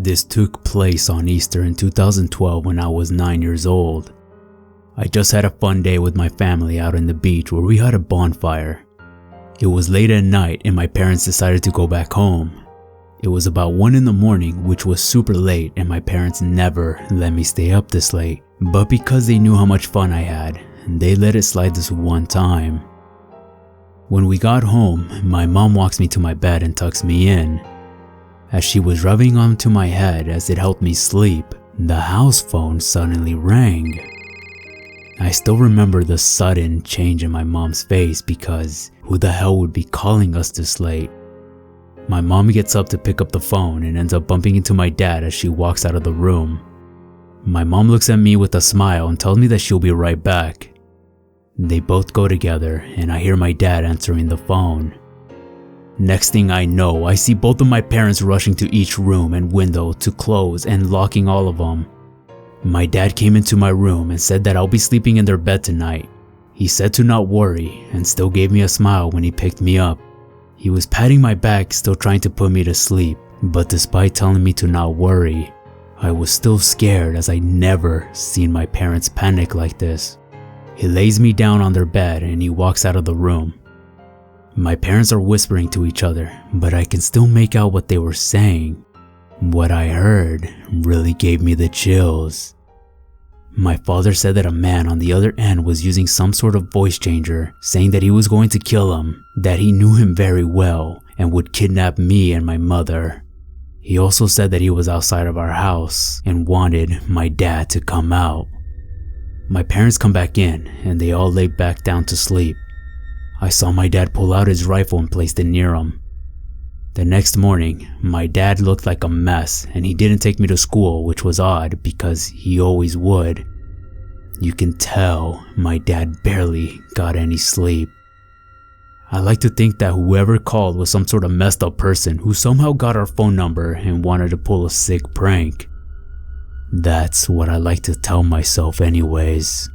This took place on Easter in 2012 when I was 9 years old. I just had a fun day with my family out on the beach where we had a bonfire. It was late at night and my parents decided to go back home. It was about 1 in the morning, which was super late, and my parents never let me stay up this late. But because they knew how much fun I had, they let it slide this one time. When we got home, my mom walks me to my bed and tucks me in. As she was rubbing onto my head as it helped me sleep, the house phone suddenly rang. I still remember the sudden change in my mom's face because who the hell would be calling us this late? My mom gets up to pick up the phone and ends up bumping into my dad as she walks out of the room. My mom looks at me with a smile and tells me that she'll be right back. They both go together and I hear my dad answering the phone. Next thing I know, I see both of my parents rushing to each room and window to close and locking all of them. My dad came into my room and said that I'll be sleeping in their bed tonight. He said to not worry and still gave me a smile when he picked me up. He was patting my back, still trying to put me to sleep, but despite telling me to not worry, I was still scared as I never seen my parents panic like this. He lays me down on their bed and he walks out of the room. My parents are whispering to each other, but I can still make out what they were saying. What I heard really gave me the chills. My father said that a man on the other end was using some sort of voice changer, saying that he was going to kill him, that he knew him very well, and would kidnap me and my mother. He also said that he was outside of our house and wanted my dad to come out. My parents come back in and they all lay back down to sleep. I saw my dad pull out his rifle and placed it near him. The next morning, my dad looked like a mess and he didn't take me to school, which was odd because he always would. You can tell my dad barely got any sleep. I like to think that whoever called was some sort of messed up person who somehow got our phone number and wanted to pull a sick prank. That's what I like to tell myself anyways.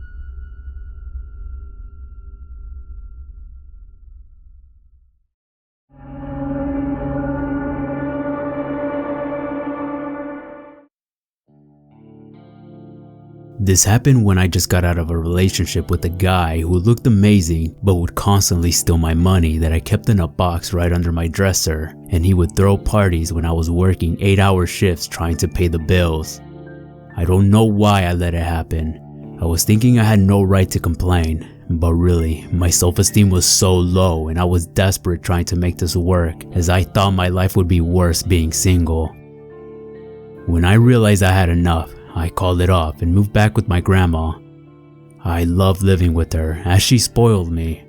This happened when I just got out of a relationship with a guy who looked amazing but would constantly steal my money that I kept in a box right under my dresser, and he would throw parties when I was working 8-hour shifts trying to pay the bills. I don't know why I let it happen. I was thinking I had no right to complain, but really, my self-esteem was so low and I was desperate trying to make this work as I thought my life would be worse being single. When I realized I had enough, I called it off and moved back with my grandma. I loved living with her as she spoiled me.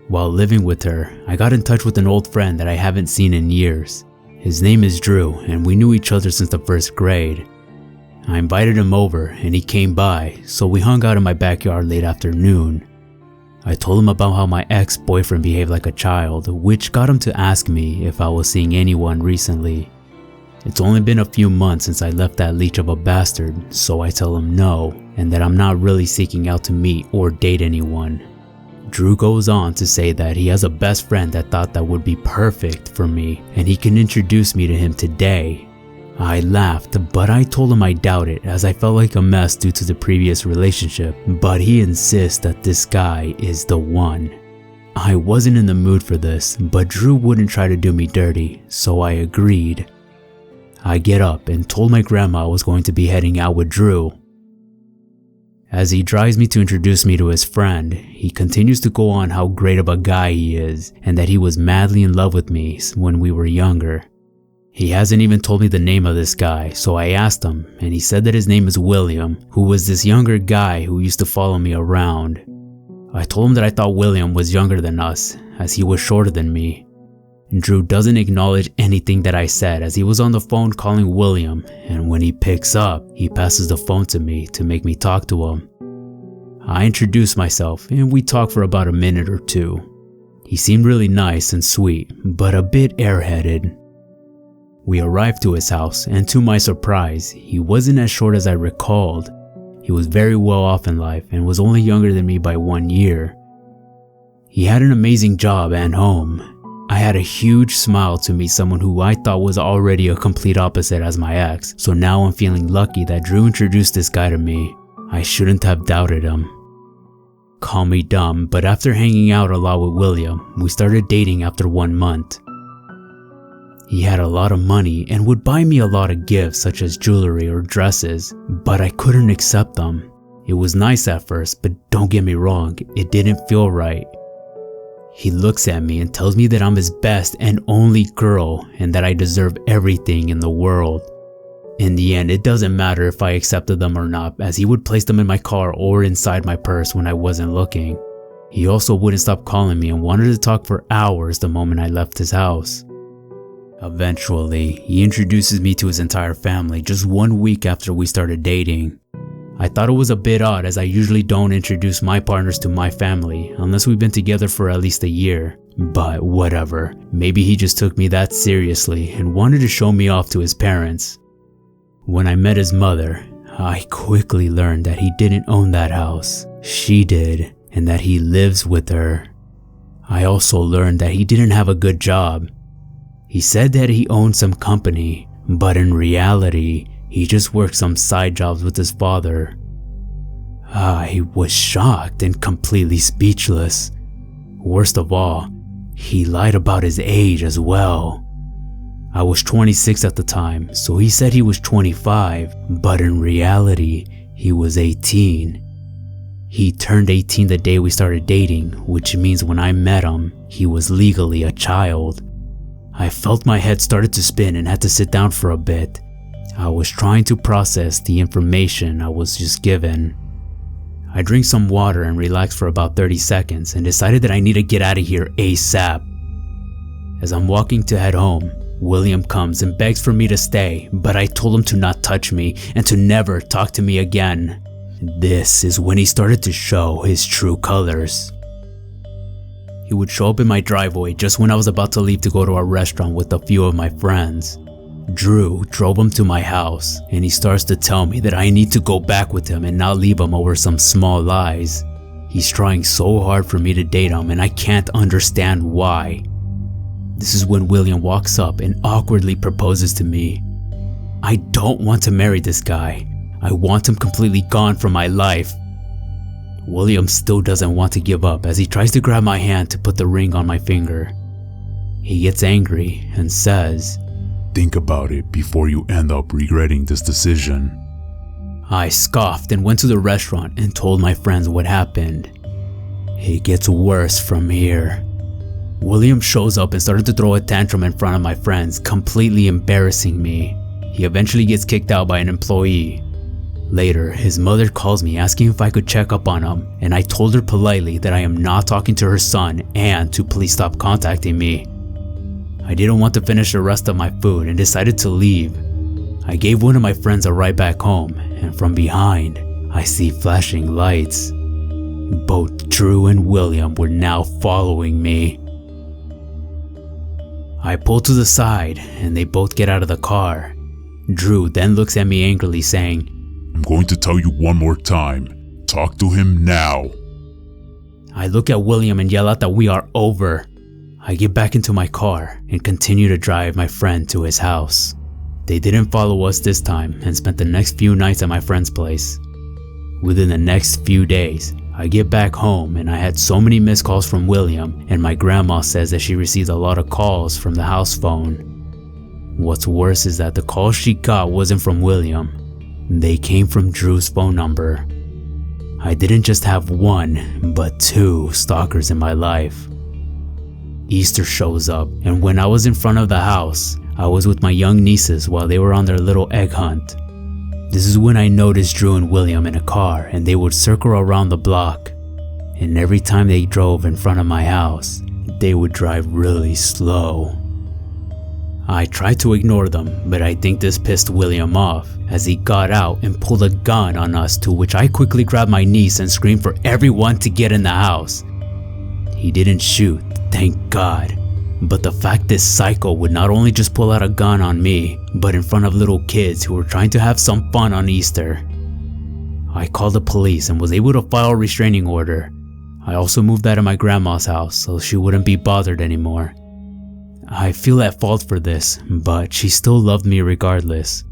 While living with her, I got in touch with an old friend that I haven't seen in years. His name is Drew and we knew each other since the first grade. I invited him over and he came by, so we hung out in my backyard late afternoon. I told him about how my ex-boyfriend behaved like a child, which got him to ask me if I was seeing anyone recently. It's only been a few months since I left that leech of a bastard, so I tell him no, and that I'm not really seeking out to meet or date anyone. Drew goes on to say that he has a best friend that thought that would be perfect for me, and he can introduce me to him today. I laughed, but I told him I doubt it as I felt like a mess due to the previous relationship, but he insists that this guy is the one. I wasn't in the mood for this, but Drew wouldn't try to do me dirty, so I agreed. I get up and told my grandma I was going to be heading out with Drew. As he drives me to introduce me to his friend, he continues to go on how great of a guy he is and that he was madly in love with me when we were younger. He hasn't even told me the name of this guy, so I asked him and he said that his name is William, who was this younger guy who used to follow me around. I told him that I thought William was younger than us as he was shorter than me. Drew doesn't acknowledge anything that I said as he was on the phone calling William, and when he picks up, he passes the phone to me to make me talk to him. I introduce myself and we talk for about a minute or two. He seemed really nice and sweet, but a bit airheaded. We arrived to his house and to my surprise, he wasn't as short as I recalled. He was very well off in life and was only younger than me by 1 year. He had an amazing job and home. I had a huge smile to meet someone who I thought was already a complete opposite as my ex, so now I'm feeling lucky that Drew introduced this guy to me. I shouldn't have doubted him. Call me dumb, but after hanging out a lot with William, we started dating after 1 month. He had a lot of money and would buy me a lot of gifts such as jewelry or dresses, but I couldn't accept them. It was nice at first, but don't get me wrong, it didn't feel right. He looks at me and tells me that I'm his best and only girl and that I deserve everything in the world. In the end, it doesn't matter if I accepted them or not, as he would place them in my car or inside my purse when I wasn't looking. He also wouldn't stop calling me and wanted to talk for hours the moment I left his house. Eventually, he introduces me to his entire family just 1 week after we started dating. I thought it was a bit odd, as I usually don't introduce my partners to my family unless we've been together for at least a year. But whatever, maybe he just took me that seriously and wanted to show me off to his parents. When I met his mother, I quickly learned that he didn't own that house. She did, and that he lives with her. I also learned that he didn't have a good job. He said that he owned some company, but in reality, he just worked some side jobs with his father. I was shocked and completely speechless. Worst of all, he lied about his age as well. I was 26 at the time, so he said he was 25, but in reality, he was 18. He turned 18 the day we started dating, which means when I met him, he was legally a child. I felt my head started to spin and had to sit down for a bit. I was trying to process the information I was just given. I drank some water and relaxed for about 30 seconds and decided that I need to get out of here ASAP. As I'm walking to head home, William comes and begs for me to stay, but I told him to not touch me and to never talk to me again. This is when he started to show his true colors. He would show up in my driveway just when I was about to leave to go to a restaurant with a few of my friends. Drew drove him to my house, and he starts to tell me that I need to go back with him and not leave him over some small lies. He's trying so hard for me to date him, and I can't understand why. This is when William walks up and awkwardly proposes to me. I don't want to marry this guy. I want him completely gone from my life. William still doesn't want to give up as he tries to grab my hand to put the ring on my finger. He gets angry and says, "Think about it before you end up regretting this decision." I scoffed and went to the restaurant and told my friends what happened. It gets worse from here. William shows up and started to throw a tantrum in front of my friends, completely embarrassing me. He eventually gets kicked out by an employee. Later, his mother calls me asking if I could check up on him, and I told her politely that I am not talking to her son and to please stop contacting me. I didn't want to finish the rest of my food and decided to leave. I gave one of my friends a ride back home, and from behind, I see flashing lights. Both Drew and William were now following me. I pull to the side and they both get out of the car. Drew then looks at me angrily saying, "I'm going to tell you one more time. Talk to him now." I look at William and yell out that we are over. I get back into my car and continue to drive my friend to his house. They didn't follow us this time and spent the next few nights at my friend's place. Within the next few days, I get back home and I had so many missed calls from William, and my grandma says that she received a lot of calls from the house phone. What's worse is that the calls she got wasn't from William. They came from Drew's phone number. I didn't just have one, but two stalkers in my life. Easter shows up, and when I was in front of the house, I was with my young nieces while they were on their little egg hunt. This is when I noticed Drew and William in a car, and they would circle around the block. And every time they drove in front of my house, they would drive really slow. I tried to ignore them, but I think this pissed William off as he got out and pulled a gun on us, to which I quickly grabbed my niece and screamed for everyone to get in the house. He didn't shoot, thank God. But the fact this psycho would not only just pull out a gun on me, but in front of little kids who were trying to have some fun on Easter. I called the police and was able to file a restraining order. I also moved out of my grandma's house so she wouldn't be bothered anymore. I feel at fault for this, but she still loved me regardless.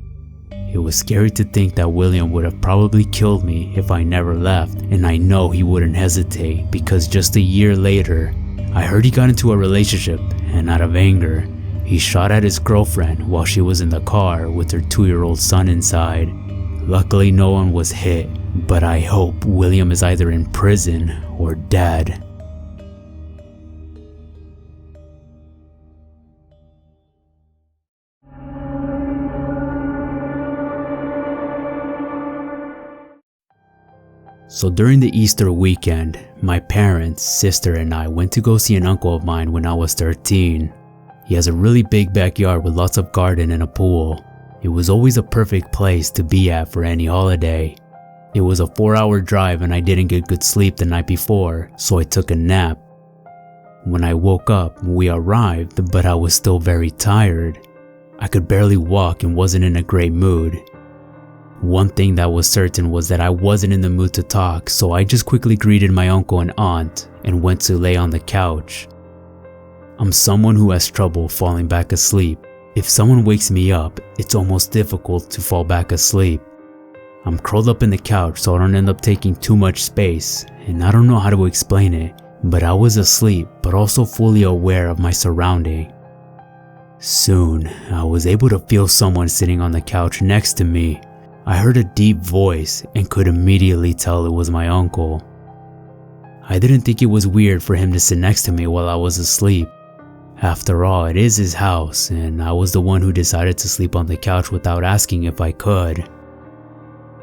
It was scary to think that William would have probably killed me if I never left, and I know he wouldn't hesitate because just a year later, I heard he got into a relationship, and out of anger, he shot at his girlfriend while she was in the car with her 2-year-old son inside. Luckily, no one was hit, but I hope William is either in prison or dead. So during the Easter weekend, my parents, sister, and I went to go see an uncle of mine when I was 13. He has a really big backyard with lots of garden and a pool. It was always a perfect place to be at for any holiday. It was a 4-hour drive and I didn't get good sleep the night before, so I took a nap. When I woke up, we arrived, but I was still very tired. I could barely walk and wasn't in a great mood. One thing that was certain was that I wasn't in the mood to talk, so I just quickly greeted my uncle and aunt and went to lay on the couch. I'm someone who has trouble falling back asleep. If someone wakes me up, it's almost difficult to fall back asleep. I'm curled up in the couch so I don't end up taking too much space, and I don't know how to explain it, but I was asleep but also fully aware of my surrounding. Soon, I was able to feel someone sitting on the couch next to me. I heard a deep voice and could immediately tell it was my uncle. I didn't think it was weird for him to sit next to me while I was asleep. After all, it is his house, and I was the one who decided to sleep on the couch without asking if I could.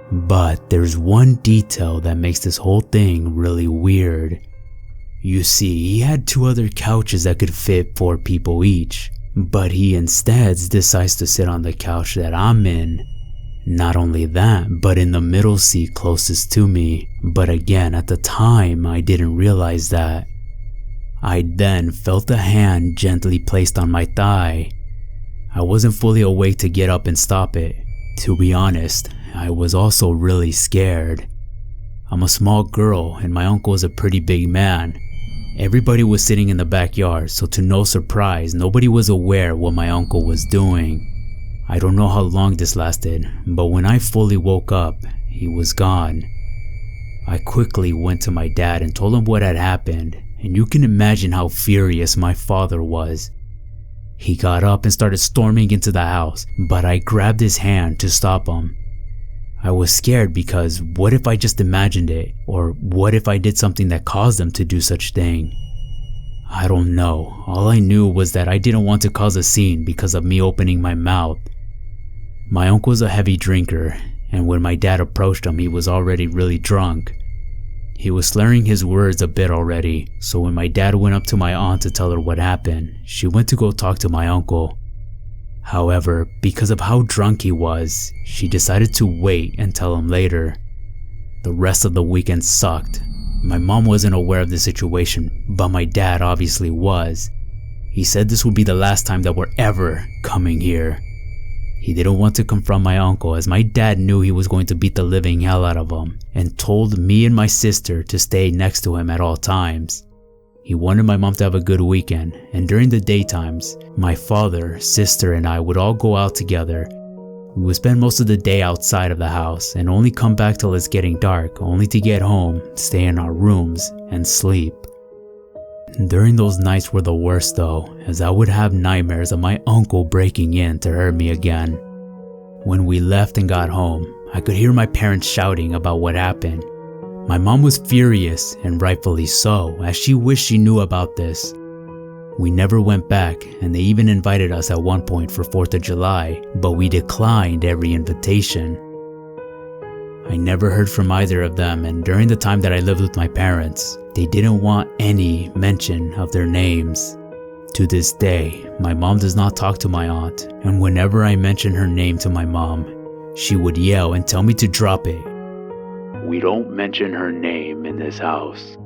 But there's one detail that makes this whole thing really weird. You see, he had 2 other couches that could fit 4 people each, but he instead decides to sit on the couch that I'm in. Not only that, but in the middle seat closest to me. But again, at the time, I didn't realize that. I then felt a hand gently placed on my thigh. I wasn't fully awake to get up and stop it. To be honest, I was also really scared. I'm a small girl and my uncle is a pretty big man. Everybody was sitting in the backyard, so to no surprise, nobody was aware what my uncle was doing. I don't know how long this lasted, but when I fully woke up, he was gone. I quickly went to my dad and told him what had happened, and you can imagine how furious my father was. He got up and started storming into the house, but I grabbed his hand to stop him. I was scared because what if I just imagined it, or what if I did something that caused them to do such thing? I don't know. All I knew was that I didn't want to cause a scene because of me opening my mouth. My uncle's a heavy drinker, and when my dad approached him, he was already really drunk. He was slurring his words a bit already, so when my dad went up to my aunt to tell her what happened, she went to go talk to my uncle. However, because of how drunk he was, she decided to wait and tell him later. The rest of the weekend sucked. My mom wasn't aware of the situation, but my dad obviously was. He said this would be the last time that we're ever coming here. He didn't want to confront my uncle as my dad knew he was going to beat the living hell out of him and told me and my sister to stay next to him at all times. He wanted my mom to have a good weekend, and during the daytimes, my father, sister, and I would all go out together. We would spend most of the day outside of the house and only come back till it's getting dark, only to get home, stay in our rooms, and sleep. During those nights were the worst though, as I would have nightmares of my uncle breaking in to hurt me again. When we left and got home, I could hear my parents shouting about what happened. My mom was furious, and rightfully so, as she wished she knew about this. We never went back, and they even invited us at one point for 4th of July, but we declined every invitation. I never heard from either of them, and during the time that I lived with my parents, they didn't want any mention of their names. To this day, my mom does not talk to my aunt, and whenever I mention her name to my mom, she would yell and tell me to drop it. We don't mention her name in this house.